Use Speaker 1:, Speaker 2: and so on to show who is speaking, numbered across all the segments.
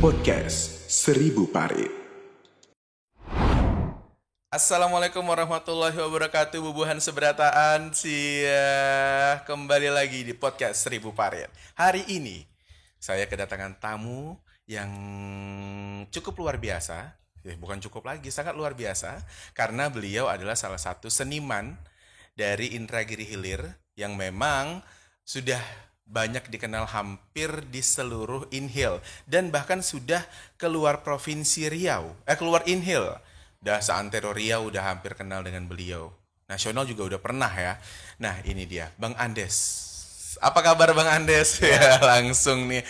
Speaker 1: Podcast Seribu Parit.
Speaker 2: Assalamualaikum warahmatullahi wabarakatuh, bubuhan seberataan. Kembali lagi di podcast Seribu Parit. Hari ini saya kedatangan tamu yang cukup luar biasa. Bukan cukup lagi, sangat luar biasa. Karena beliau adalah salah satu seniman dari Indragiri Hilir yang memang sudah banyak dikenal hampir di seluruh Inhil. Dan bahkan sudah keluar provinsi Riau. Keluar Inhil. Udah seantero Riau udah hampir kenal dengan beliau. Nasional juga udah pernah ya. Nah ini dia, Bang Andes. Apa kabar Bang Andes? Ya langsung nih.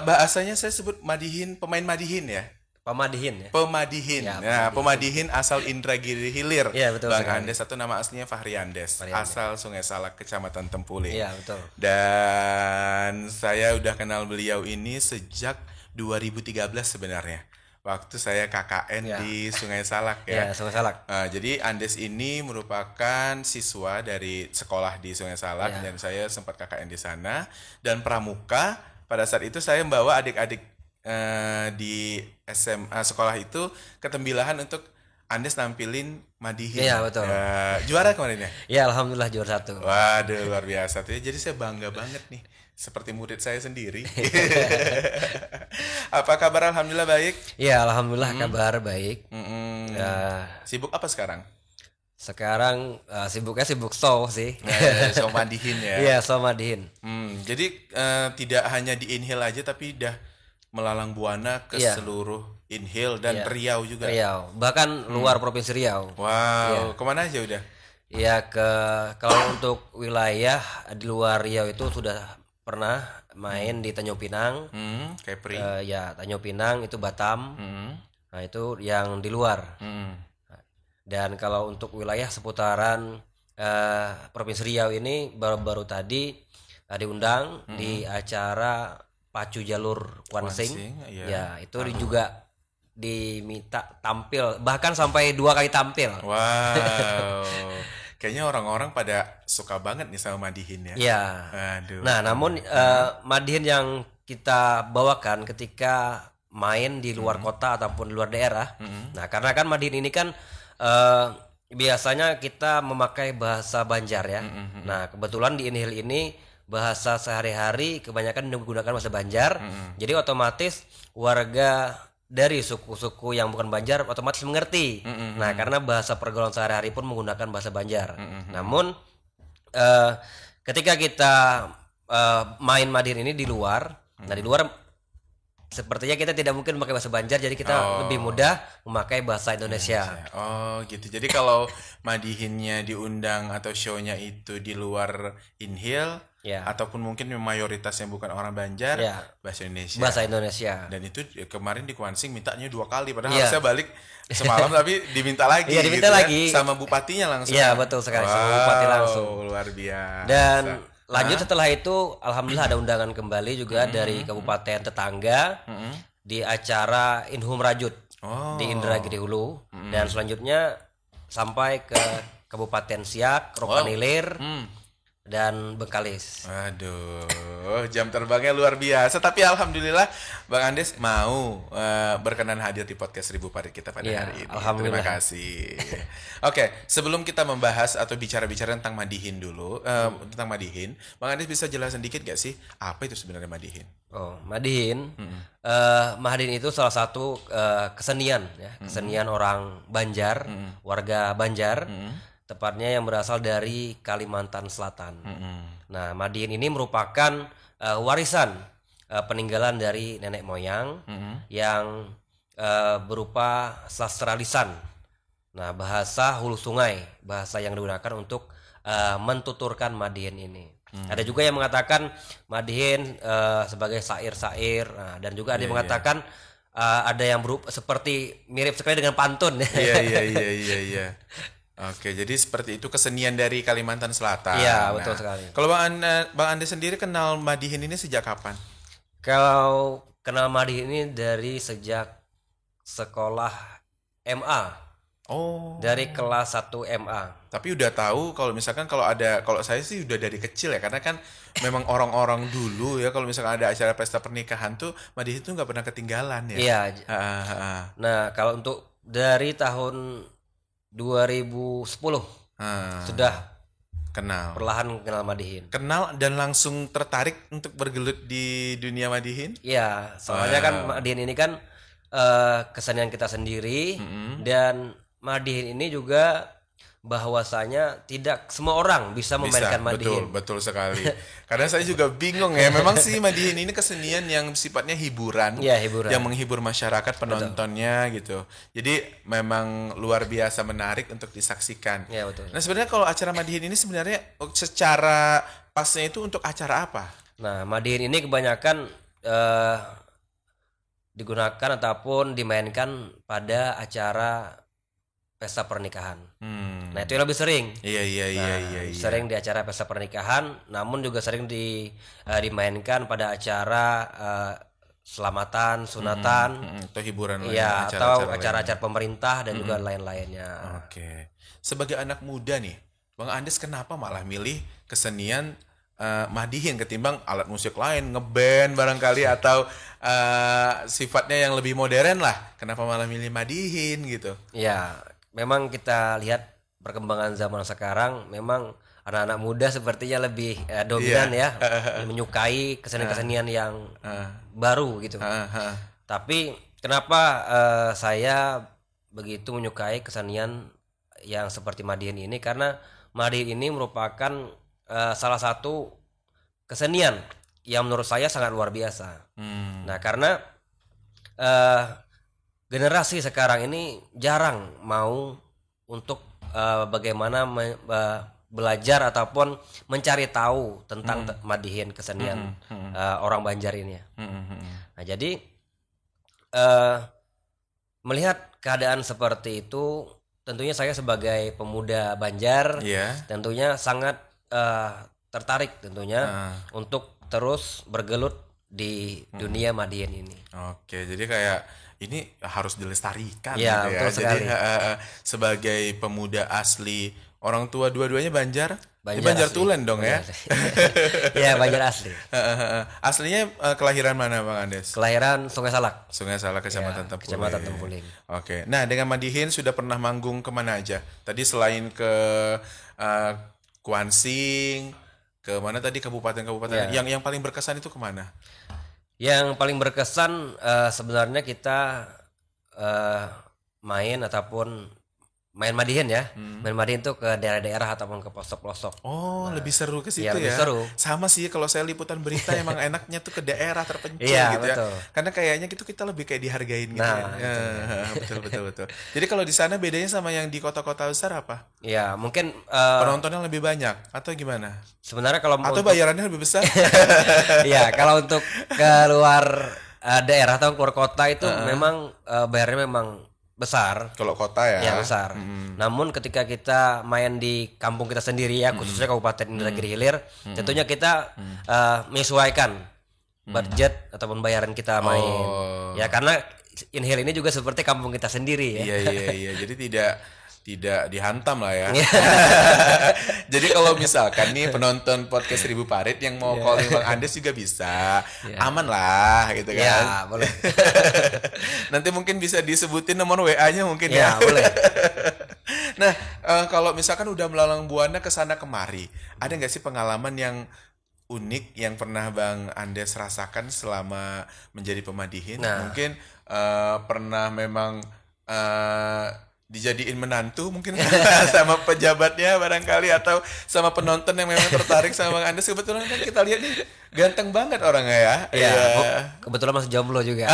Speaker 2: Bahasanya saya sebut Madihin, pemain Madihin ya.
Speaker 3: Pemadihin ya.
Speaker 2: Pemadihin.
Speaker 3: Ya,
Speaker 2: Nah, Pemadihin asal Indragiri Hilir.
Speaker 3: Iya, betul
Speaker 2: Bang
Speaker 3: sekali.
Speaker 2: Andes atau nama aslinya Fahri Andes, asal Sungai Salak, Kecamatan Tempule.
Speaker 3: Iya, betul.
Speaker 2: Dan saya udah kenal beliau ini sejak 2013 sebenarnya. Waktu saya KKN
Speaker 3: Ya.
Speaker 2: di Sungai Salak ya.
Speaker 3: Iya, Sungai Salak.
Speaker 2: Nah, jadi Andes ini merupakan siswa dari sekolah di Sungai Salak
Speaker 3: Ya.
Speaker 2: dan saya sempat KKN di sana. Dan pramuka pada saat itu saya membawa adik-adik di SMA sekolah itu ketembilahan untuk Andes nampilin Madihin.
Speaker 3: Iya, betul.
Speaker 2: Juara kemarin ya?
Speaker 3: Iya, alhamdulillah juara 1.
Speaker 2: Waduh, luar biasa tuh ya. Jadi saya bangga banget nih. Seperti murid saya sendiri. Apa kabar? Alhamdulillah baik.
Speaker 3: Iya, alhamdulillah kabar baik.
Speaker 2: Sibuk apa sekarang?
Speaker 3: Sekarang sibuknya sibuk show sih.
Speaker 2: So Madihin ya.
Speaker 3: Iya, show Madihin.
Speaker 2: Jadi tidak hanya di Inhil aja tapi udah melalang buana ke
Speaker 3: Iya.
Speaker 2: seluruh Inhil dan
Speaker 3: Iya.
Speaker 2: Riau juga.
Speaker 3: Riau, bahkan luar provinsi Riau.
Speaker 2: Wow, kemana aja udah?
Speaker 3: Iya, kalau untuk wilayah di luar Riau itu sudah pernah main di Tanjung Pinang.
Speaker 2: Kepri.
Speaker 3: Ya, Tanjung Pinang itu Batam. Nah, itu yang di luar. Dan kalau untuk wilayah seputaran Provinsi Riau ini baru-baru tadi diundang di acara Pacu Jalur Wansing.
Speaker 2: iya.
Speaker 3: Ya, itu juga diminta tampil, bahkan sampai 2 kali tampil.
Speaker 2: Wow. Kayaknya orang-orang pada suka banget nih sama Madihin ya.
Speaker 3: Ya.
Speaker 2: Aduh.
Speaker 3: Nah, namun Madihin yang kita bawakan ketika main di luar kota ataupun di luar daerah. Nah, karena kan Madihin ini kan biasanya kita memakai bahasa Banjar ya. Nah, kebetulan di Inhil ini bahasa sehari-hari kebanyakan menggunakan bahasa Banjar. Jadi otomatis warga dari suku-suku yang bukan Banjar otomatis mengerti. Nah, karena bahasa pergaulan sehari-hari pun menggunakan bahasa Banjar. Namun ketika kita main Madihin ini di luar, nah di luar sepertinya kita tidak mungkin memakai bahasa Banjar, jadi kita lebih mudah memakai bahasa Indonesia.
Speaker 2: Oh gitu. Jadi kalau Madihinnya diundang atau show-nya itu di luar Inhil,
Speaker 3: Ya.
Speaker 2: ataupun mungkin mayoritasnya bukan orang Banjar,
Speaker 3: Ya.
Speaker 2: bahasa Indonesia.
Speaker 3: Bahasa Indonesia.
Speaker 2: Dan itu kemarin di Kuansing mintanya 2 kali, padahal
Speaker 3: Iya.
Speaker 2: harusnya balik semalam tapi diminta lagi.
Speaker 3: Iya, diminta
Speaker 2: gitu
Speaker 3: lagi.
Speaker 2: Ya, sama bupatinya langsung.
Speaker 3: Iya, betul sekali, sama bupati langsung.
Speaker 2: Luar biasa.
Speaker 3: Dan lanjut setelah itu alhamdulillah ada undangan kembali juga dari kabupaten tetangga di acara Inhum Rajut di Indragiri Hulu, dan selanjutnya sampai ke Kabupaten Siak, Rokan-Ilir dan Bengkalis.
Speaker 2: Aduh, jam terbangnya luar biasa. Tapi alhamdulillah Bang Andes mau berkenan hadir di podcast Seribu Parit kita pada
Speaker 3: Iya,
Speaker 2: hari ini.
Speaker 3: alhamdulillah.
Speaker 2: Terima kasih. Oke, sebelum kita membahas atau bicara-bicara tentang Madihin dulu, tentang Madihin, Bang Andes bisa jelasin dikit gak sih apa itu sebenarnya Madihin?
Speaker 3: Oh, Madihin. Madihin itu salah satu kesenian ya, kesenian orang Banjar, warga Banjar. Tepatnya yang berasal dari Kalimantan Selatan. Nah, Madihin ini merupakan warisan peninggalan dari nenek moyang yang berupa sastra lisan. Nah, bahasa hulu sungai, bahasa yang digunakan untuk mentuturkan Madihin ini. Ada juga yang mengatakan Madihin sebagai syair-syair, dan juga ada yang mengatakan ada yang berupa seperti mirip sekali dengan pantun.
Speaker 2: Iya. Oke, jadi seperti itu kesenian dari Kalimantan Selatan.
Speaker 3: Iya, betul sekali.
Speaker 2: Kalau Bang Ande sendiri kenal Madihin ini sejak kapan?
Speaker 3: Kalau kenal Madihin ini dari sejak sekolah MA.
Speaker 2: Oh.
Speaker 3: dari kelas 1 MA.
Speaker 2: Tapi udah tahu kalau misalkan kalau saya sih udah dari kecil ya, karena kan memang orang-orang dulu ya kalau misalkan ada acara pesta pernikahan tuh Madihin tuh nggak pernah ketinggalan ya.
Speaker 3: Iya.
Speaker 2: Ah.
Speaker 3: Nah, kalau untuk dari tahun 2010 sudah
Speaker 2: Kenal.
Speaker 3: perlahan kenal Madihin.
Speaker 2: Kenal dan langsung tertarik untuk bergelut di dunia Madihin?
Speaker 3: Iya, soalnya kan Madihin ini kan kesenian kita sendiri, dan Madihin ini juga bahwasanya tidak semua orang bisa memainkan Madihin.
Speaker 2: Betul sekali. Karena saya juga bingung ya. Memang sih Madihin ini kesenian yang sifatnya hiburan,
Speaker 3: Iya, hiburan.
Speaker 2: yang menghibur masyarakat penontonnya gitu. Jadi memang luar biasa menarik untuk disaksikan.
Speaker 3: Iya, betul.
Speaker 2: Nah sebenarnya kalau acara Madihin ini sebenarnya secara pasnya itu untuk acara apa?
Speaker 3: Nah, Madihin ini kebanyakan digunakan ataupun dimainkan pada acara pesta pernikahan. Nah, itu yang lebih sering.
Speaker 2: Iya.
Speaker 3: Sering di acara pesta pernikahan, namun juga sering dimainkan pada acara selamatan, sunatan,
Speaker 2: Atau hiburan lain,
Speaker 3: ya, atau acara-acara
Speaker 2: lainnya.
Speaker 3: pemerintah dan juga lain-lainnya.
Speaker 2: Oke. Sebagai anak muda nih, Bang Andes kenapa malah milih kesenian Madihin ketimbang alat musik lain, ngeband barangkali atau sifatnya yang lebih modern lah? Kenapa malah milih Madihin gitu?
Speaker 3: Ya, memang kita lihat perkembangan zaman sekarang, memang anak-anak muda sepertinya lebih dominan ya, menyukai kesenian-kesenian yang baru gitu. Tapi kenapa saya begitu menyukai kesenian yang seperti Madihin ini? Karena Madihin ini merupakan salah satu kesenian yang menurut saya sangat luar biasa. Nah, karena generasi sekarang ini jarang mau untuk bagaimana belajar ataupun mencari tahu tentang Madihin, kesenian orang Banjar ini. Nah, jadi melihat keadaan seperti itu, tentunya saya sebagai pemuda Banjar tentunya sangat tertarik tentunya untuk terus bergelut di dunia Madihin ini.
Speaker 2: Oke, jadi kayak ini harus dilestarikan
Speaker 3: Ya,
Speaker 2: gitu ya.
Speaker 3: betul sekali.
Speaker 2: Jadi sebagai pemuda asli, orang tua dua-duanya Banjar,
Speaker 3: Banjar asli.
Speaker 2: Tulen dong ya.
Speaker 3: Ya, Banjar asli.
Speaker 2: Aslinya kelahiran mana Bang Andes?
Speaker 3: Kelahiran Sungai Salak.
Speaker 2: Sungai Salak, Kecamatan Tempuling.
Speaker 3: Kecamatan Tempuling.
Speaker 2: Oke. Nah, dengan Madihin sudah pernah manggung kemana aja? Tadi selain ke Kuansing, ke mana tadi kabupaten-kabupaten? Yang paling berkesan itu kemana?
Speaker 3: Yang paling berkesan sebenarnya kita main ataupun main Madihin ya. Main Madihin tuh ke daerah-daerah ataupun ke pelosok-pelosok.
Speaker 2: Oh, lebih seru ke situ
Speaker 3: ya. Lebih seru.
Speaker 2: Sama sih kalau saya liputan berita emang enaknya tuh ke daerah terpencil
Speaker 3: Iya,
Speaker 2: gitu
Speaker 3: betul.
Speaker 2: ya. Karena kayaknya gitu kita lebih kayak dihargain gitu.
Speaker 3: Nah,
Speaker 2: Betul. Jadi kalau di sana bedanya sama yang di kota-kota besar apa?
Speaker 3: Ya, mungkin
Speaker 2: Penontonnya lebih banyak atau gimana?
Speaker 3: sebenarnya kalau
Speaker 2: Atau bayarannya lebih besar?
Speaker 3: ya, kalau untuk keluar daerah atau keluar kota itu memang bayarnya memang besar.
Speaker 2: Kalau kota ya?
Speaker 3: Ya, besar. Namun ketika kita main di kampung kita sendiri ya, khususnya Kabupaten Indragiri Hilir, tentunya kita menyesuaikan budget ataupun bayaran kita main. Ya, karena Inhil ini juga seperti kampung kita sendiri ya.
Speaker 2: Iya. Jadi tidak dihantam lah ya. Jadi kalau misalkan nih penonton podcast 1000 Parit yang mau calling Bang Andes juga bisa. Aman lah gitu kan.
Speaker 3: Ya, boleh.
Speaker 2: Nanti mungkin bisa disebutin nomor WA-nya mungkin ya.
Speaker 3: Ya, boleh.
Speaker 2: Nah, kalau misalkan udah melalang buana ke sana kemari, ada nggak sih pengalaman yang unik yang pernah Bang Andes rasakan selama menjadi pemadihin?
Speaker 3: Nah.
Speaker 2: Mungkin pernah memang dijadiin menantu mungkin sama pejabatnya barangkali atau sama penonton yang memang tertarik sama Bang Andes. Kebetulan kan kita lihat nih ganteng banget orangnya ya.
Speaker 3: Iya. Kebetulan masih jomblo juga.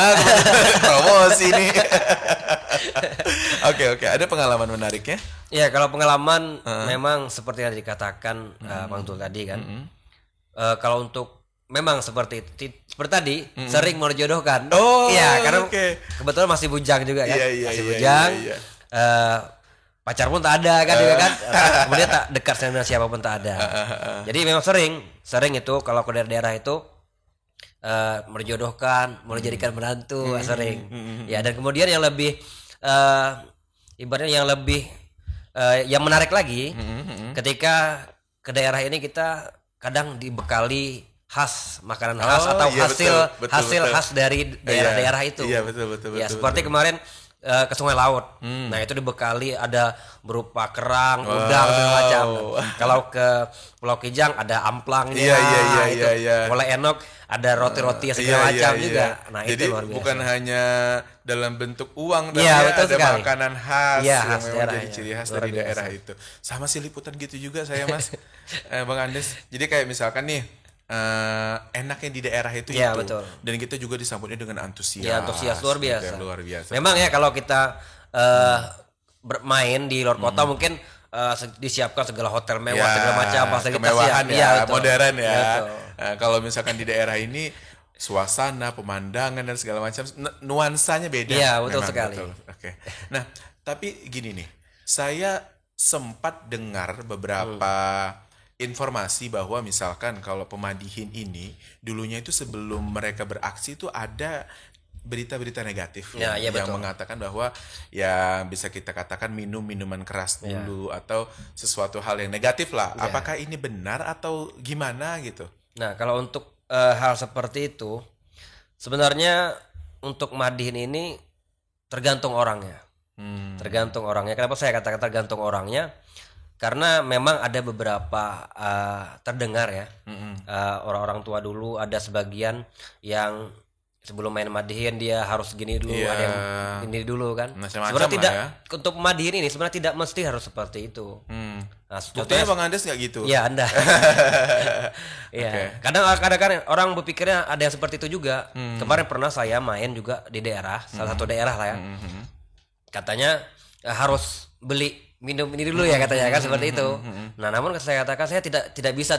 Speaker 2: Promosi nih. Oke. Ada pengalaman menariknya?
Speaker 3: Ya, kalau pengalaman memang seperti yang dikatakan Bang Tul tadi kan. Kalau untuk memang seperti tadi sering mau dijodohkan.
Speaker 2: Oh,
Speaker 3: iya, karena
Speaker 2: oke.
Speaker 3: kebetulan masih bujang juga kan.
Speaker 2: Iya,
Speaker 3: masih
Speaker 2: iya,
Speaker 3: bujang.
Speaker 2: iya.
Speaker 3: Pacar pun tak ada kan juga kan. Kemudian tak dekat dengan siapapun tak ada. Jadi memang sering itu kalau ke daerah-daerah itu mau dijodohkan, mau dijadikan menantu, sering. Ya, dan kemudian yang ibaratnya yang lebih yang menarik lagi ketika ke daerah ini kita kadang dibekali khas makanan khas atau
Speaker 2: iya,
Speaker 3: hasil
Speaker 2: betul.
Speaker 3: khas dari daerah-daerah itu.
Speaker 2: Iya, betul.
Speaker 3: Ya, seperti kemarin ke Sungai Laut. Nah, itu dibekali ada berupa kerang, udang segala macam. Kalau ke Pulau Kijang ada amplangnya.
Speaker 2: Iya.
Speaker 3: Pulau Enok ada roti-roti segala macam juga. Nah,
Speaker 2: jadi
Speaker 3: itu luar biasa.
Speaker 2: bukan hanya dalam bentuk uang, tapi
Speaker 3: Iya, betul
Speaker 2: ada
Speaker 3: sekali.
Speaker 2: makanan khas
Speaker 3: Iya,
Speaker 2: yang
Speaker 3: khas
Speaker 2: memang
Speaker 3: daerah,
Speaker 2: jadi
Speaker 3: ya.
Speaker 2: ciri khas
Speaker 3: Luar
Speaker 2: dari
Speaker 3: biasa.
Speaker 2: daerah itu. Sama sih liputan gitu juga saya, Mas. Bang Andes. Jadi kayak misalkan nih enaknya di daerah itu
Speaker 3: Iya,
Speaker 2: itu.
Speaker 3: betul.
Speaker 2: Dan kita juga disambutnya dengan antusias.
Speaker 3: Ya, antusias luar
Speaker 2: gitu
Speaker 3: biasa.
Speaker 2: ya, luar biasa.
Speaker 3: Memang ya kalau kita bermain di luar kota mungkin disiapkan segala hotel mewah segala macam fasilitas
Speaker 2: kemewahan
Speaker 3: ya.
Speaker 2: ya,
Speaker 3: Betul.
Speaker 2: modern ya.
Speaker 3: Betul.
Speaker 2: Kalau misalkan di daerah ini suasana, pemandangan dan segala macam nuansanya beda.
Speaker 3: Iya, betul
Speaker 2: memang,
Speaker 3: sekali.
Speaker 2: betul. Oke. Nah, tapi gini nih, saya sempat dengar beberapa informasi bahwa misalkan kalau Pemadihin ini dulunya itu sebelum mereka beraksi itu ada berita-berita negatif
Speaker 3: Ya, iya,
Speaker 2: yang
Speaker 3: betul.
Speaker 2: mengatakan bahwa ya bisa kita katakan minum minuman keras dulu atau sesuatu hal yang negatif lah. Apakah ini benar atau gimana gitu?
Speaker 3: Nah, kalau untuk hal seperti itu sebenarnya untuk Madihin ini tergantung orangnya. Tergantung orangnya. Kenapa saya katakan tergantung orangnya? Karena memang ada beberapa terdengar ya orang-orang tua dulu ada sebagian yang sebelum main Madihin dia harus gini dulu,
Speaker 2: Iya.
Speaker 3: ada yang ini dulu kan.
Speaker 2: Macam-macam
Speaker 3: Sebenarnya tidak
Speaker 2: lah
Speaker 3: untuk Madihin ini sebenarnya tidak mesti harus seperti itu. Nah,
Speaker 2: Buktinya Bang Andes nggak gitu?
Speaker 3: ya Anda. Iya.
Speaker 2: Oke.
Speaker 3: Kadang-kadang orang berpikirnya ada yang seperti itu juga. Kemarin pernah saya main juga di daerah, salah satu daerah lah ya. Katanya harus beli minum ini dulu ya katanya kan seperti itu. Nah, namun saya katakan saya tidak bisa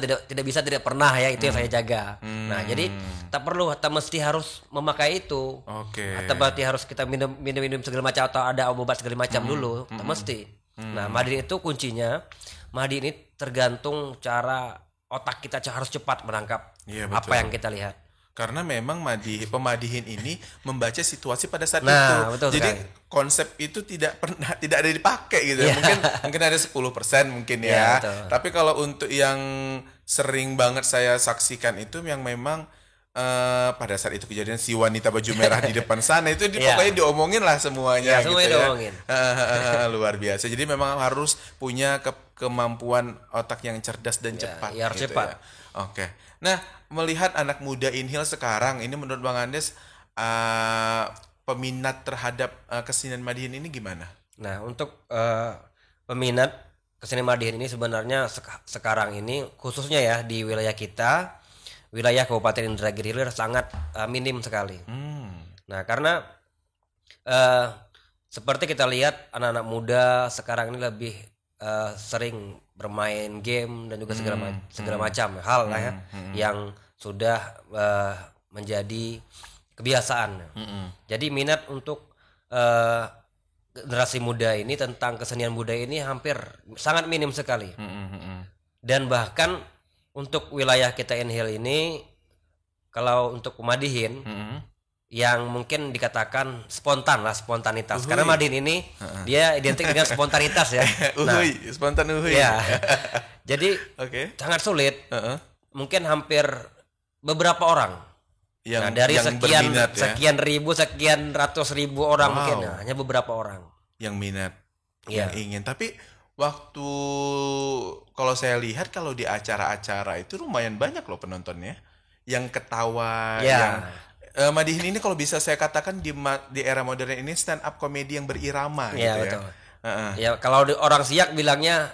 Speaker 3: tidak pernah ya itu yang saya jaga. Nah, jadi tak mesti harus memakai itu.
Speaker 2: Oke.
Speaker 3: Atau berarti harus kita minum segala macam atau ada obat segala macam dulu, tak mesti. Nah, Madihin itu kuncinya. Madihin ini tergantung cara otak kita harus cepat menangkap
Speaker 2: Iya,
Speaker 3: apa
Speaker 2: betul.
Speaker 3: yang kita lihat.
Speaker 2: Karena memang Pemadihin ini membaca situasi pada saat
Speaker 3: Nah,
Speaker 2: itu.
Speaker 3: betul
Speaker 2: Jadi
Speaker 3: sekali.
Speaker 2: konsep itu tidak ada dipakai gitu.
Speaker 3: Iya.
Speaker 2: Mungkin ada 10% mungkin
Speaker 3: Iya,
Speaker 2: ya.
Speaker 3: betul.
Speaker 2: Tapi kalau untuk yang sering banget saya saksikan itu yang memang pada saat itu kejadian si wanita baju merah di depan sana itu
Speaker 3: Iya.
Speaker 2: pokoknya diomongin lah semuanya
Speaker 3: Iya,
Speaker 2: gitu
Speaker 3: semuanya
Speaker 2: ya.
Speaker 3: diomongin.
Speaker 2: Luar biasa. Jadi memang harus punya kemampuan otak yang cerdas dan
Speaker 3: Ya,
Speaker 2: cepat.
Speaker 3: ya harus
Speaker 2: gitu
Speaker 3: cepat.
Speaker 2: ya. Oke. Nah, melihat anak muda Inhil sekarang ini menurut Bang Andes peminat terhadap kesenian Madihin ini gimana?
Speaker 3: Nah, untuk peminat kesenian Madihin ini sebenarnya sekarang ini khususnya ya di wilayah kita, wilayah Kabupaten Indragiri Hilir sangat minim sekali. Nah, karena seperti kita lihat anak-anak muda sekarang ini lebih sering bermain game dan juga segala macam hal lah ya yang sudah menjadi kebiasaan. Jadi minat untuk generasi muda ini tentang kesenian budaya ini hampir sangat minim sekali. Dan bahkan untuk wilayah kita Inhil ini kalau untuk Madihin yang mungkin dikatakan spontanitas. Karena Madihin ini dia identik dengan spontanitas ya.
Speaker 2: Spontan uhuy.
Speaker 3: Ya. Jadi
Speaker 2: Oke.
Speaker 3: sangat sulit. Mungkin hampir beberapa orang.
Speaker 2: Yang,
Speaker 3: Nah, dari
Speaker 2: yang berminat ya.
Speaker 3: sekian ribu, sekian ratus ribu orang
Speaker 2: Wow.
Speaker 3: mungkin hanya beberapa orang.
Speaker 2: Yang minat,
Speaker 3: Iya.
Speaker 2: yang ingin. Tapi waktu kalau saya lihat kalau di acara-acara itu lumayan banyak loh penontonnya. Yang ketawa,
Speaker 3: Ya.
Speaker 2: yang Madihin ini kalau bisa saya katakan di era modern ini stand up komedi yang berirama
Speaker 3: Iya,
Speaker 2: gitu
Speaker 3: betul.
Speaker 2: ya. Heeh.
Speaker 3: Ya kalau orang Siak bilangnya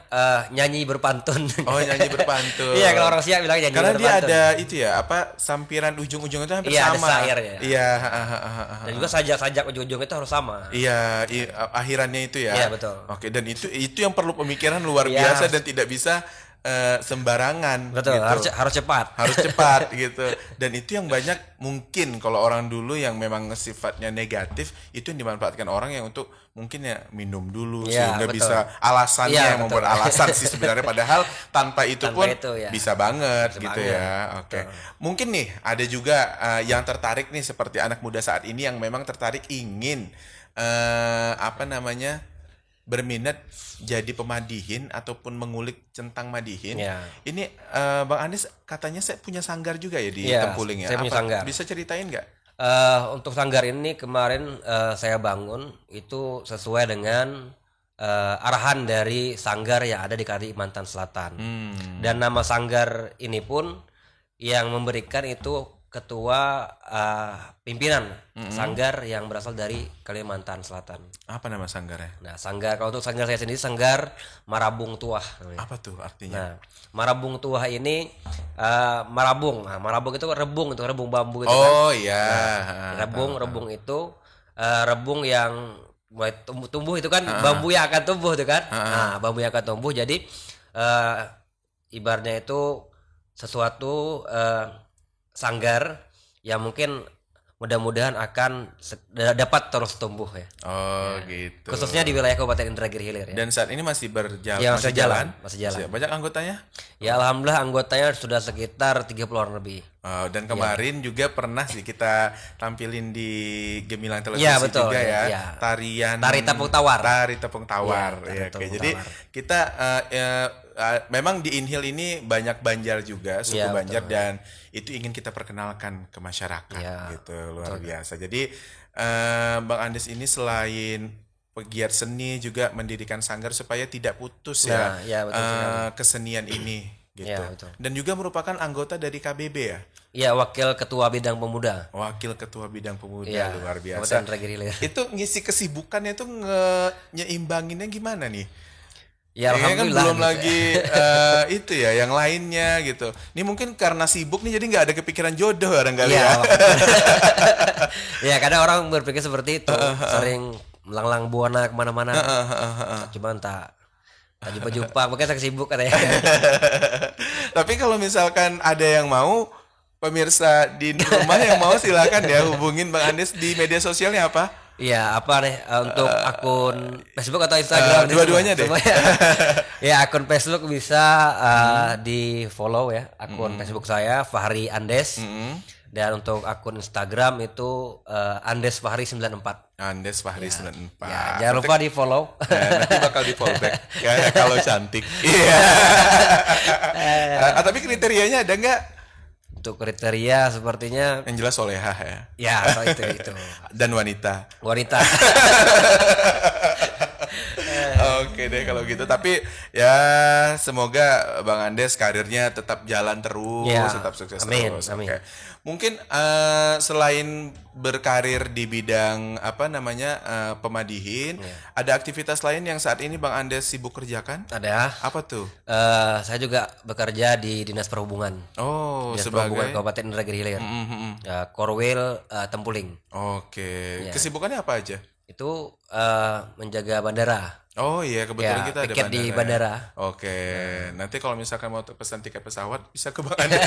Speaker 3: nyanyi berpantun.
Speaker 2: Oh, nyanyi berpantun.
Speaker 3: Iya, kalau orang Siak bilangnya nyanyi
Speaker 2: Karena dia
Speaker 3: berpantun.
Speaker 2: ada itu ya, apa sampiran ujung-ujung itu hampir
Speaker 3: Iya, ada
Speaker 2: sama.
Speaker 3: syairnya.
Speaker 2: Iya,
Speaker 3: Dan juga sajak-sajak ujung-ujung itu harus sama.
Speaker 2: iya, akhirannya itu ya.
Speaker 3: Iya, betul.
Speaker 2: Oke, dan itu yang perlu pemikiran luar
Speaker 3: Iya,
Speaker 2: biasa dan tidak bisa sembarangan.
Speaker 3: Betul,
Speaker 2: gitu.
Speaker 3: harus cepat.
Speaker 2: Harus cepat gitu. Dan itu yang banyak mungkin kalau orang dulu yang memang sifatnya negatif itu yang dimanfaatkan orang yang untuk mungkin ya minum dulu
Speaker 3: Iya,
Speaker 2: sehingga
Speaker 3: betul.
Speaker 2: bisa alasannya
Speaker 3: Iya,
Speaker 2: yang
Speaker 3: betul.
Speaker 2: membuat alasan sih sebenarnya padahal tanpa itu
Speaker 3: Tanpa
Speaker 2: pun
Speaker 3: itu, ya.
Speaker 2: bisa banget
Speaker 3: Bisa
Speaker 2: gitu
Speaker 3: banget.
Speaker 2: ya. Oke. Mungkin nih ada juga yang tertarik nih seperti anak muda saat ini yang memang tertarik ingin apa namanya berminat jadi pemadihin ataupun mengulik tentang madihin.
Speaker 3: Ya.
Speaker 2: Ini Bang Andes katanya saya punya sanggar juga ya di
Speaker 3: Ya,
Speaker 2: Tempuling ya.
Speaker 3: saya punya sanggar.
Speaker 2: Bisa ceritain nggak?
Speaker 3: Untuk sanggar ini kemarin saya bangun itu sesuai dengan arahan dari sanggar yang ada di Kalimantan Selatan. Dan nama sanggar ini pun yang memberikan itu ketua pimpinan sanggar yang berasal dari Kalimantan Selatan.
Speaker 2: Apa nama sanggarnya?
Speaker 3: Nah, sanggar kalau untuk sanggar saya sendiri Sanggar Marabung Tuah namanya.
Speaker 2: Apa tuh artinya?
Speaker 3: Nah, Marabung Tuah ini marabung. Nah, marabung itu rebung bambu itu kan.
Speaker 2: Oh iya.
Speaker 3: Rebung itu rebung yang mulai tumbuh itu kan bambu yang akan tumbuh itu kan. Nah, bambu yang akan tumbuh jadi ibaratnya itu sesuatu sanggar yang mungkin mudah-mudahan akan dapat terus tumbuh ya.
Speaker 2: Oh gitu.
Speaker 3: Khususnya di wilayah Kabupaten Indragiri Hilir ya.
Speaker 2: Dan saat ini masih berjalan.
Speaker 3: Ya,
Speaker 2: masih
Speaker 3: jalan.
Speaker 2: Banyak anggotanya?
Speaker 3: Ya alhamdulillah anggotanya sudah sekitar 30 orang lebih.
Speaker 2: Oh, dan kemarin juga pernah sih kita tampilin di Gemilang Televisi
Speaker 3: Ya, betul,
Speaker 2: juga ya.
Speaker 3: ya.
Speaker 2: Tari
Speaker 3: Tepung Tawar.
Speaker 2: Tari Tepung Tawar.
Speaker 3: Tari
Speaker 2: Ya,
Speaker 3: Tepung
Speaker 2: oke. Jadi
Speaker 3: Tawar.
Speaker 2: kita memang di Inhil ini banyak Banjar juga, suku
Speaker 3: Ya,
Speaker 2: Banjar, dan itu ingin kita perkenalkan ke masyarakat
Speaker 3: Ya,
Speaker 2: gitu, luar biasa. Jadi Bang Andes ini selain pegiat seni juga mendirikan sanggar supaya tidak putus
Speaker 3: Nah, ya, betul sekali.
Speaker 2: kesenian ini gitu.
Speaker 3: Ya, betul.
Speaker 2: Dan juga merupakan anggota dari KBB ya.
Speaker 3: Iya, wakil ketua bidang pemuda.
Speaker 2: Wakil Ketua Bidang Pemuda,
Speaker 3: Iya,
Speaker 2: luar biasa.
Speaker 3: Kabupaten Indragiri Hilir.
Speaker 2: Itu ngisi kesibukannya itu nyeimbanginnya gimana nih?
Speaker 3: Ya
Speaker 2: Kayaknya kan
Speaker 3: alhamdulillah.
Speaker 2: belum
Speaker 3: gitu ya.
Speaker 2: lagi itu ya yang lainnya gitu. Ini mungkin karena sibuk nih jadi nggak ada kepikiran jodoh barangkali
Speaker 3: Iya.
Speaker 2: ya.
Speaker 3: Ya kadang orang berpikir seperti itu, sering melanglang buana kemana-mana. Cuman tak jumpa, makanya saya sibuk katanya.
Speaker 2: Tapi kalau misalkan ada yang mau, pemirsa di rumah yang mau silakan ya hubungin Bang Andes di media sosialnya apa?
Speaker 3: Iya, apa nih untuk akun Facebook atau Instagram?
Speaker 2: Dua-duanya deh.
Speaker 3: Semuanya. Ya, akun Facebook bisa di follow ya. Akun Facebook saya Fahri Andes. Dan untuk akun Instagram itu Andes Fahri 94.
Speaker 2: Andes Fahri 94.
Speaker 3: Ya, jangan lupa di follow.
Speaker 2: Nanti bakal di follow back kayak kalau cantik. Iya. Tapi kriterianya ada nggak?
Speaker 3: Untuk kriteria sepertinya
Speaker 2: Yang jelas solehah ya.
Speaker 3: ya itu.
Speaker 2: Dan wanita.
Speaker 3: Wanita.
Speaker 2: Oke deh kalau gitu. Tapi ya semoga Bang Andes karirnya tetap jalan terus,
Speaker 3: Ya,
Speaker 2: tetap sukses
Speaker 3: amin,
Speaker 2: terus.
Speaker 3: amin.
Speaker 2: Oke. Mungkin selain berkarir di bidang apa namanya pemadihin, ada aktivitas lain yang saat ini Bang Andes sibuk kerjakan?
Speaker 3: Ada.
Speaker 2: Apa tuh?
Speaker 3: Saya juga bekerja di Dinas Perhubungan.
Speaker 2: Oh,
Speaker 3: Dinas Perhubungan
Speaker 2: sebagai.
Speaker 3: Kabupaten Indragiri Hilir. Korwil Tempuling.
Speaker 2: Oke.
Speaker 3: Ya.
Speaker 2: Kesibukannya apa aja?
Speaker 3: Itu menjaga bandara.
Speaker 2: Oh iya, kebetulan
Speaker 3: Ya,
Speaker 2: kita ada
Speaker 3: tiket di bandara.
Speaker 2: Oke, nanti kalau misalkan mau pesan tiket pesawat bisa ke Bang Andes.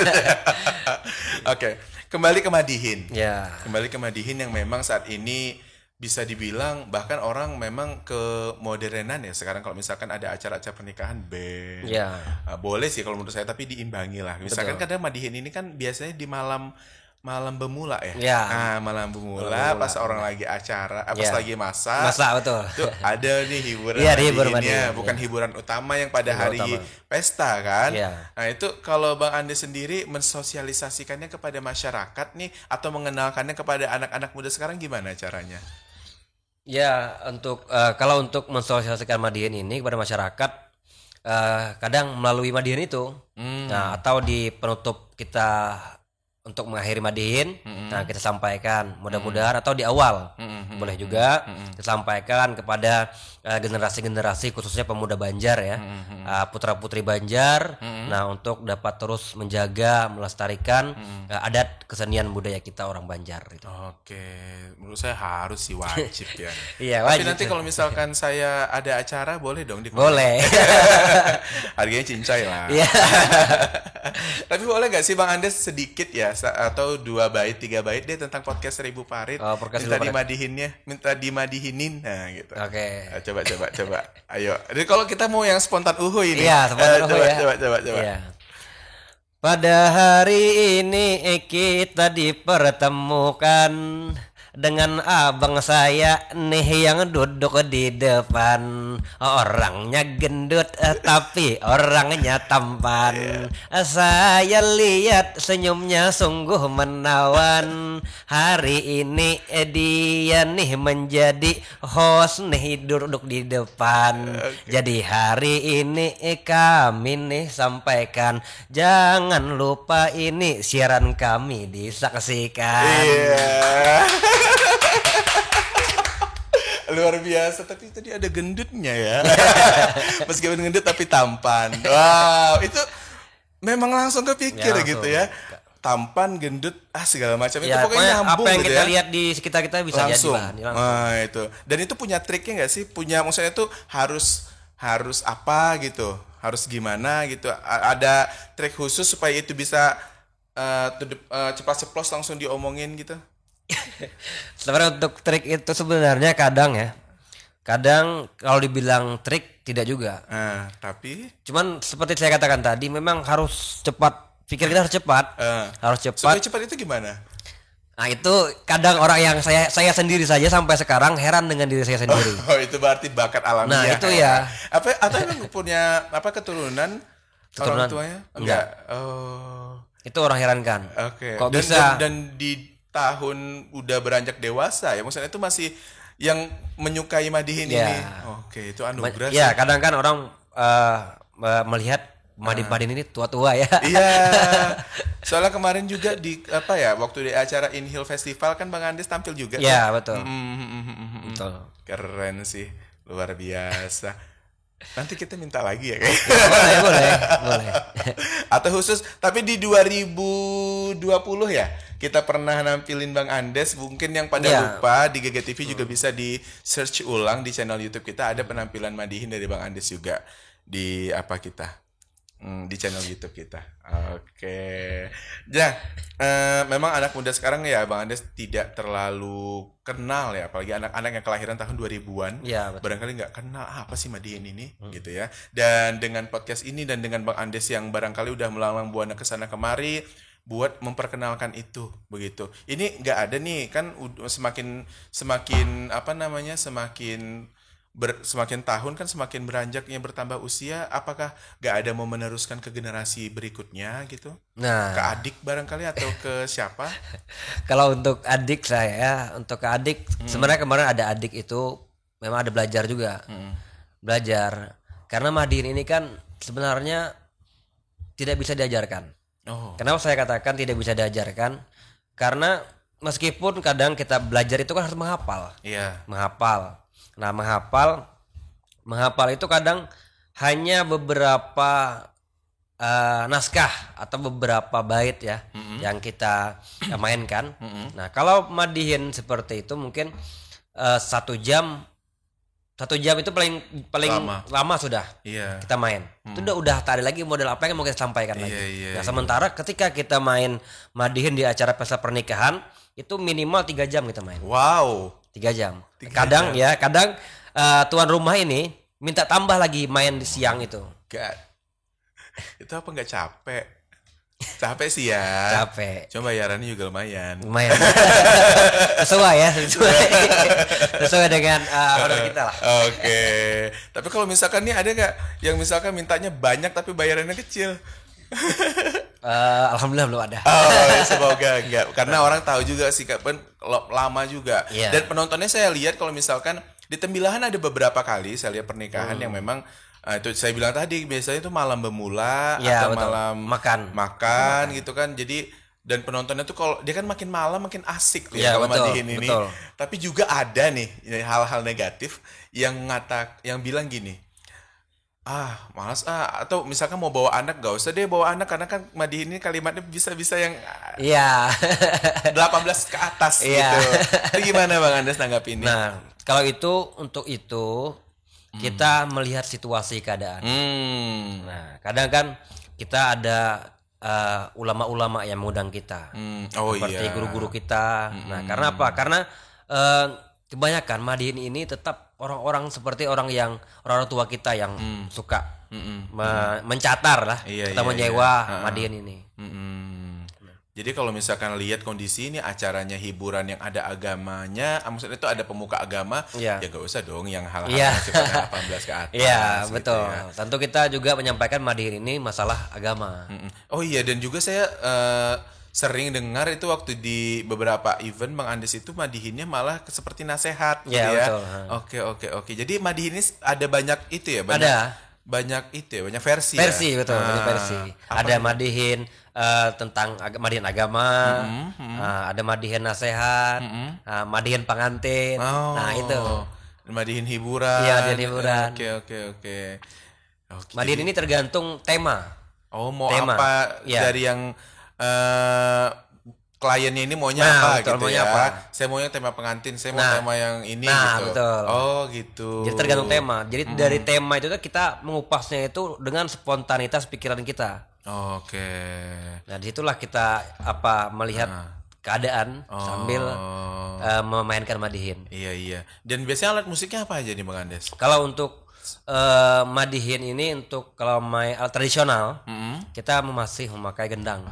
Speaker 2: Oke, kembali ke Madihin.
Speaker 3: Ya.
Speaker 2: Kembali ke Madihin yang memang saat ini bisa dibilang bahkan orang memang ke modernan ya sekarang. Kalau misalkan ada acara-acara pernikahan band,
Speaker 3: Ya.
Speaker 2: boleh sih kalau menurut saya, tapi diimbangi lah. Misalkan kadang Madihin ini kan biasanya di malam bermula ya.
Speaker 3: Ya.
Speaker 2: Nah, malam bermula pas orang lagi acara, pas
Speaker 3: Ya.
Speaker 2: lagi masak.
Speaker 3: Masa betul.
Speaker 2: Tuh ada nih hiburan
Speaker 3: Iya, dihibur
Speaker 2: Madihinnya,
Speaker 3: Madihin,
Speaker 2: bukan hiburan utama yang pada
Speaker 3: Hiburan
Speaker 2: hari
Speaker 3: utama.
Speaker 2: pesta kan.
Speaker 3: Iya.
Speaker 2: Nah itu kalau Bang Andes sendiri mensosialisasikannya kepada masyarakat nih atau mengenalkannya kepada anak-anak muda sekarang gimana caranya?
Speaker 3: Ya, untuk kalau untuk mensosialisasikan Madihin ini kepada masyarakat kadang melalui Madihin itu. Nah, atau di penutup kita untuk mengakhiri Madihin, nah kita sampaikan mudah-mudahan atau di awal boleh juga kita sampaikan kepada generasi-generasi khususnya pemuda Banjar ya, putra-putri Banjar, nah untuk dapat terus menjaga melestarikan adat kesenian budaya kita orang Banjar gitu.
Speaker 2: Oke, menurut saya harus sih wajib ya.
Speaker 3: Iya,
Speaker 2: Tapi
Speaker 3: wajib.
Speaker 2: nanti kalau misalkan saya ada acara boleh dong di
Speaker 3: Boleh.
Speaker 2: Harganya cincai lah.
Speaker 3: Iya.
Speaker 2: Tapi boleh gak sih Bang Andes sedikit ya atau 2 bait 3 bait deh tentang podcast 1000 Parit.
Speaker 3: Oh, podcast
Speaker 2: minta
Speaker 3: 1000 Parit.
Speaker 2: dimadihinnya, minta dimadihinin. Nah, gitu.
Speaker 3: Oke.
Speaker 2: Coba. Ayo. Jadi kalau kita mau yang spontan uhuy ini.
Speaker 3: Iya, spontan uhuy ya.
Speaker 2: Coba.
Speaker 3: Iya. Pada hari ini kita dipertemukan dengan abang saya nih yang duduk di depan. Orangnya gendut tapi orangnya tampan. Saya lihat senyumnya sungguh menawan. Hari ini dia nih menjadi host nih duduk di depan. Jadi hari ini kami nih sampaikan, jangan lupa ini siaran kami disaksikan.
Speaker 2: Luar biasa, tapi tadi ada gendutnya ya. Meskipun gendut tapi tampan. Wow, itu memang langsung kepikir
Speaker 3: Ya,
Speaker 2: gitu
Speaker 3: langsung.
Speaker 2: ya. Tampan, gendut, segala macam itu
Speaker 3: Ya,
Speaker 2: pokoknya nyambung
Speaker 3: apa yang
Speaker 2: gitu
Speaker 3: kita
Speaker 2: ya.
Speaker 3: lihat di sekitar kita bisa
Speaker 2: Langsung.
Speaker 3: jadi bahan, langsung.
Speaker 2: Nah, itu. Dan itu punya triknya nggak sih? Punya maksudnya tuh harus apa gitu? Harus gimana gitu? Ada trik khusus supaya itu bisa cepat ceplos langsung diomongin gitu?
Speaker 3: Sebenarnya untuk trik itu sebenarnya kadang kalau dibilang trik tidak juga.
Speaker 2: Tapi
Speaker 3: Cuman seperti saya katakan tadi, memang harus cepat. Pikir kita harus cepat. Harus
Speaker 2: supaya
Speaker 3: cepat.
Speaker 2: cepat itu gimana?
Speaker 3: Nah, itu kadang orang yang saya sendiri saja sampai sekarang heran dengan diri saya sendiri.
Speaker 2: Oh, itu berarti bakat alamiah.
Speaker 3: Nah, itu ya.
Speaker 2: Apa atau emang punya keturunan orang tuanya?
Speaker 3: Enggak.
Speaker 2: Oh.
Speaker 3: Itu orang herankan.
Speaker 2: Oke.
Speaker 3: Kok
Speaker 2: Dan,
Speaker 3: bisa?
Speaker 2: dan di tahun udah beranjak dewasa ya, maksudnya itu masih yang menyukai Madihin
Speaker 3: Ya.
Speaker 2: ini. Oke, itu anugerah.
Speaker 3: Ya,
Speaker 2: sih.
Speaker 3: kadang kan orang melihat Madihin ini tua-tua ya.
Speaker 2: Iya. Soalnya kemarin juga di waktu di acara Inhil Festival kan Bang Andes tampil juga.
Speaker 3: Iya, betul.
Speaker 2: Betul. Keren sih, luar biasa. Nanti kita minta lagi ya
Speaker 3: Boleh.
Speaker 2: Atau khusus, tapi di 2020 ya kita pernah nampilin Bang Andes. Mungkin yang pada lupa, di GGTV juga bisa di search ulang di channel YouTube kita, ada penampilan Madihin dari Bang Andes juga di di channel YouTube kita. Oke. Ya, memang anak muda sekarang ya Bang Andes tidak terlalu kenal ya, apalagi anak-anak yang kelahiran tahun 2000-an.
Speaker 3: Ya, betul.
Speaker 2: Barangkali nggak kenal apa sih Madihin ini gitu ya. Dan dengan podcast ini dan dengan Bang Andes yang barangkali udah melalang buana ke sana kemari buat memperkenalkan itu begitu. Ini nggak ada nih kan semakin semakin tahun kan semakin beranjaknya bertambah usia, apakah gak ada mau meneruskan ke generasi berikutnya gitu?
Speaker 3: Nah,
Speaker 2: ke adik barangkali atau ke siapa?
Speaker 3: kalau untuk adik saya, sebenarnya kemarin ada adik itu memang ada belajar juga. Belajar. Karena Madihin ini kan sebenarnya tidak bisa diajarkan.
Speaker 2: Oh.
Speaker 3: Kenapa saya katakan tidak bisa diajarkan? Karena meskipun kadang kita belajar itu kan harus menghafal.
Speaker 2: Iya.
Speaker 3: Menghafal. Nah, menghafal itu kadang hanya beberapa naskah atau beberapa bait ya yang kita mainkan. Nah, kalau Madihin seperti itu mungkin 1 jam itu paling lama sudah kita main. Itu udah tak ada lagi model apa yang mau kita sampaikan lagi. Nah, sementara ketika kita main Madihin di acara pesta pernikahan itu minimal 3 jam kita main.
Speaker 2: Wow.
Speaker 3: 3 jam.
Speaker 2: 3
Speaker 3: Kadang
Speaker 2: jam.
Speaker 3: tuan rumah ini minta tambah lagi main di siang itu.
Speaker 2: God. Itu apa nggak capek? Capek sih ya.
Speaker 3: Capek.
Speaker 2: Cuma bayarannya juga lumayan.
Speaker 3: Lumayan. sesuai dengan order kita lah.
Speaker 2: Oke. Tapi kalau misalkan nih ada nggak yang misalkan mintanya banyak tapi bayarannya kecil?
Speaker 3: Alhamdulillah belum ada.
Speaker 2: Semoga enggak. Karena orang tahu juga sih kapan lama juga.
Speaker 3: Yeah.
Speaker 2: Dan penontonnya saya lihat kalau misalkan di Tembilahan ada beberapa kali saya lihat pernikahan yang memang itu saya bilang tadi biasanya itu malam bermula atau
Speaker 3: betul.
Speaker 2: malam makan gitu kan. Jadi dan penontonnya tuh kalau dia kan makin malam makin asik tuh ya kalau Madihin ini.
Speaker 3: Betul.
Speaker 2: Tapi juga ada nih hal-hal negatif yang bilang gini. Malas atau misalkan mau bawa anak gak usah deh bawa anak karena kan Madihin ini kalimatnya bisa-bisa yang 18 ke atas gitu. Itu gimana Bang Andes nanggap ini?
Speaker 3: Nah, kalau untuk itu kita melihat situasi keadaan. Nah, kadang kan kita ada ulama-ulama yang mengundang kita. Seperti guru-guru kita. Nah, karena apa? Karena kebanyakan Madihin ini tetap orang-orang seperti orang tua kita yang suka mencatar lah atau menyewa Madihin ini.
Speaker 2: Jadi kalau misalkan lihat kondisi ini acaranya hiburan yang ada agamanya, maksudnya itu ada pemuka agama,
Speaker 3: Iya.
Speaker 2: ya gak usah dong yang hal-hal
Speaker 3: Iya.
Speaker 2: yang sifatnya 18 ke atas.
Speaker 3: Iya,
Speaker 2: gitu
Speaker 3: betul.
Speaker 2: ya.
Speaker 3: Tentu kita juga menyampaikan Madihin ini masalah agama.
Speaker 2: Mm-mm. Oh iya, dan juga saya sering dengar itu waktu di beberapa event Bang Andes itu madihinnya malah seperti nasehat gitu
Speaker 3: Iya,
Speaker 2: ya.
Speaker 3: betul.
Speaker 2: Oke. Jadi madihin ini ada banyak itu ya, banyak
Speaker 3: Ada.
Speaker 2: banyak itu ya, banyak versi.
Speaker 3: Versi,
Speaker 2: ya?
Speaker 3: betul, banyak versi.
Speaker 2: Apa
Speaker 3: Ada
Speaker 2: itu?
Speaker 3: Madihin tentang Madihin agama, ada Madihin nasihat, Madihin pengantin.
Speaker 2: Oh,
Speaker 3: Nah, itu.
Speaker 2: madihin hiburan.
Speaker 3: Iya, madihin hiburan.
Speaker 2: Oke.
Speaker 3: Madihin ini tergantung tema.
Speaker 2: Oh, mau
Speaker 3: tema.
Speaker 2: apa
Speaker 3: Iya.
Speaker 2: dari yang kliennya ini maunya
Speaker 3: Nah,
Speaker 2: apa
Speaker 3: betul,
Speaker 2: gitu
Speaker 3: maunya
Speaker 2: ya.
Speaker 3: apa.
Speaker 2: Saya maunya tema pengantin, saya mau
Speaker 3: Nah.
Speaker 2: tema yang ini
Speaker 3: Nah,
Speaker 2: gitu.
Speaker 3: betul.
Speaker 2: Oh, gitu.
Speaker 3: Jadi tergantung tema. Jadi dari tema itu tuh kita mengupasnya itu dengan spontanitas pikiran kita.
Speaker 2: Oke.
Speaker 3: Nah, disitulah kita melihat keadaan sambil memainkan Madihin.
Speaker 2: Iya. Dan biasanya alat musiknya apa aja nih Bang Andes?
Speaker 3: Kalau untuk Madihin ini untuk kalau main alat tradisional, kita masih memakai gendang.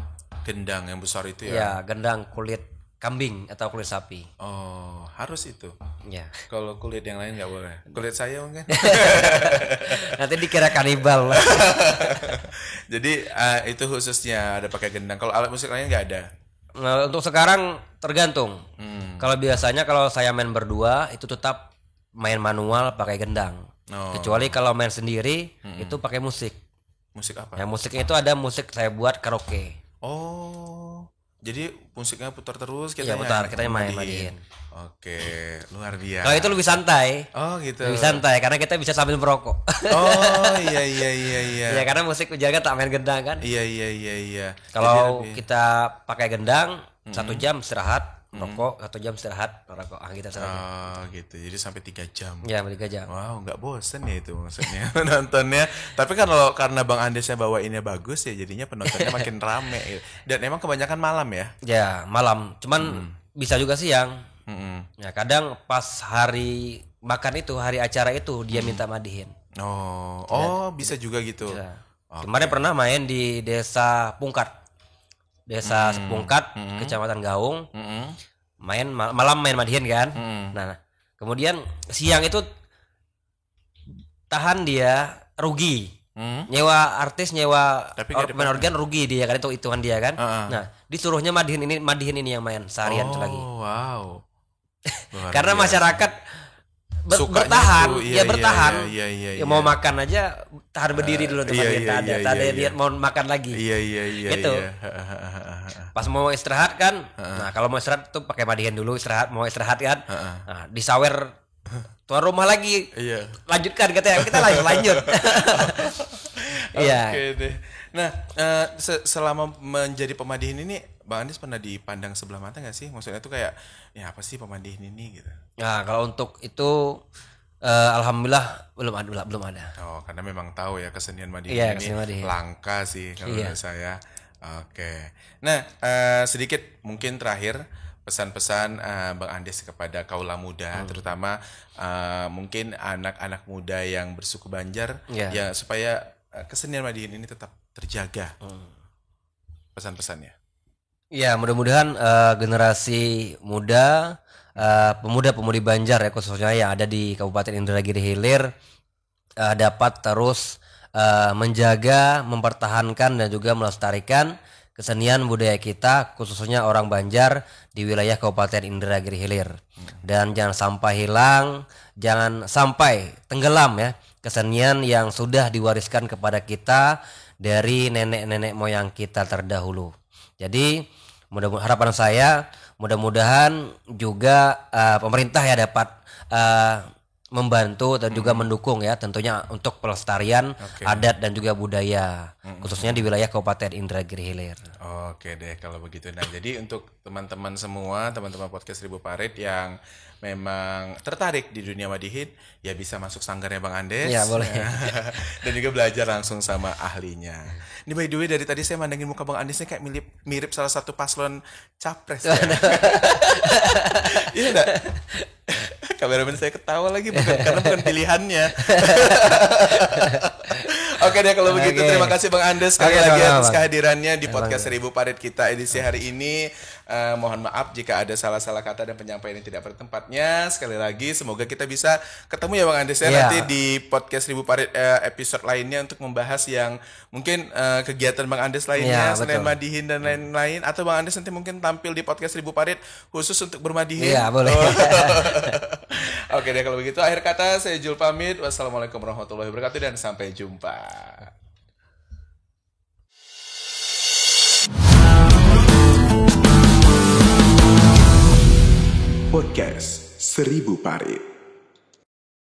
Speaker 2: Gendang yang besar itu ya.
Speaker 3: Ya, gendang kulit kambing atau kulit sapi.
Speaker 2: Oh, harus itu.
Speaker 3: Ya.
Speaker 2: Kalau kulit yang lain nggak boleh. Kulit saya mungkin.
Speaker 3: Nanti dikira kanibal.
Speaker 2: Jadi itu khususnya ada pakai gendang. Kalau alat musik lain nggak ada.
Speaker 3: Nah, untuk sekarang tergantung. Kalau biasanya kalau saya main berdua itu tetap main manual pakai gendang.
Speaker 2: Oh.
Speaker 3: Kecuali kalau main sendiri itu pakai musik.
Speaker 2: Musik apa?
Speaker 3: Ya, musiknya itu ada musik saya buat karaoke.
Speaker 2: Oh, jadi musiknya putar terus
Speaker 3: Iya, putar, kita main Madihin.
Speaker 2: Oke, luar biasa.
Speaker 3: Kalau itu lebih santai.
Speaker 2: Oh, gitu.
Speaker 3: Lebih santai karena kita bisa sambil merokok.
Speaker 2: Oh, iya.
Speaker 3: Ya karena musik jangan tak main gendang kan.
Speaker 2: Iya.
Speaker 3: Kalau
Speaker 2: Jadi,
Speaker 3: kita pakai gendang 1 jam istirahat, merokok, 1 jam istirahat, merokok. Kita istirahat.
Speaker 2: oh, gitu. Jadi sampai 3 jam.
Speaker 3: Ya, 3 jam.
Speaker 2: Wow, nggak bosen ya itu maksudnya nontonnya. Tapi kan kalau karena Bang Andesnya bawainnya bagus ya jadinya penontonnya makin rame. Gitu. Dan emang kebanyakan malam ya.
Speaker 3: Ya, malam. Cuman bisa juga siang.
Speaker 2: Mm-mm.
Speaker 3: Ya, kadang pas hari makan itu, hari acara itu dia minta Madihin.
Speaker 2: Oh, bisa juga gitu.
Speaker 3: Ya. Kemarin pernah main di Desa Pungkat. Desa Pungkat, Kecamatan Gaung. Malam main Madihin kan. Nah, kemudian siang itu tahan dia rugi. Nyewa artis, nyewa
Speaker 2: Tapi nggak
Speaker 3: main organ rugi dia kan, itu hitungan dia kan. Nah, disuruhnya Madihin ini yang main seharian itu lagi.
Speaker 2: Oh, wow. Luar
Speaker 3: Karena
Speaker 2: biasa.
Speaker 3: masyarakat
Speaker 2: Sukanya
Speaker 3: bertahan,
Speaker 2: itu,
Speaker 3: ya bertahan.
Speaker 2: Iya.
Speaker 3: Ya mau makan aja tahan berdiri dulu tuh
Speaker 2: iya,
Speaker 3: tak ada niat mau makan lagi.
Speaker 2: Iya.
Speaker 3: Gitu.
Speaker 2: Iya.
Speaker 3: Pas mau istirahat kan, nah kalau mau istirahat tuh pakai Madihin dulu istirahat, mau istirahat kan, nah disawer tuan rumah lagi,
Speaker 2: Iya.
Speaker 3: lanjutkan katanya kita lanjut. Iya.
Speaker 2: Oke deh. Nah, selama menjadi pemadihin ini, Bang Andis pernah dipandang sebelah mata nggak sih? Maksudnya tuh kayak, ya apa sih pemadihin ini gitu?
Speaker 3: Nah kalau untuk itu alhamdulillah belum ada.
Speaker 2: Oh, karena memang tahu ya kesenian madihin
Speaker 3: Iya,
Speaker 2: ini
Speaker 3: kesenian madihin.
Speaker 2: langka sih kalau
Speaker 3: Iya.
Speaker 2: menurut saya. Oke. Nah, sedikit mungkin terakhir pesan-pesan Bang Andes kepada kaula muda, terutama mungkin anak-anak muda yang bersuku Banjar,
Speaker 3: Iya.
Speaker 2: ya supaya kesenian madihin ini tetap terjaga. Pesan-pesannya.
Speaker 3: Ya mudah-mudahan generasi muda, pemuda-pemudi Banjar ya khususnya yang ada di Kabupaten Indragiri Hilir dapat terus menjaga, mempertahankan dan juga melestarikan kesenian budaya kita khususnya orang Banjar di wilayah Kabupaten Indragiri Hilir. Dan jangan sampai hilang, jangan sampai tenggelam ya kesenian yang sudah diwariskan kepada kita dari nenek-nenek moyang kita terdahulu. Jadi harapan saya mudah-mudahan juga pemerintah ya dapat membantu dan juga mendukung ya tentunya untuk pelestarian adat dan juga budaya khususnya di wilayah Kabupaten Indragiri Hilir.
Speaker 2: Oke deh kalau begitu. Nah jadi untuk teman-teman semua, teman-teman podcast Seribu Parit yang memang tertarik di dunia madihin, ya bisa masuk sanggarnya Bang Andes.
Speaker 3: Ya boleh.
Speaker 2: Dan juga belajar langsung sama ahlinya. Ini by the way dari tadi saya mandangin muka Bang Andesnya kayak mirip salah satu paslon capres. Ya. Iya enggak? Kameramen saya ketawa lagi karena bukan pilihannya. Oke deh kalau begitu,
Speaker 3: Oke.
Speaker 2: terima kasih Bang Andes sekali
Speaker 3: Oke,
Speaker 2: lagi
Speaker 3: sama-sama,
Speaker 2: atas
Speaker 3: Bang.
Speaker 2: kehadirannya di podcast Seribu Parit kita edisi hari ini. Mohon maaf jika ada salah-salah kata dan penyampaian yang tidak pada tempatnya. Sekali lagi semoga kita bisa ketemu ya Bang Andes ya
Speaker 3: Iya.
Speaker 2: nanti di podcast Seribu Parit episode lainnya untuk membahas yang mungkin kegiatan Bang Andes lainnya
Speaker 3: Iya,
Speaker 2: selain
Speaker 3: betul.
Speaker 2: Madihin dan lain-lain, atau Bang Andes nanti mungkin tampil di podcast Seribu Parit khusus untuk bermadihin.
Speaker 3: Iya, boleh.
Speaker 2: Oke deh kalau begitu, akhir kata saya Jul pamit. Wassalamualaikum warahmatullahi wabarakatuh dan sampai jumpa.
Speaker 1: Podcast Seribu Parit.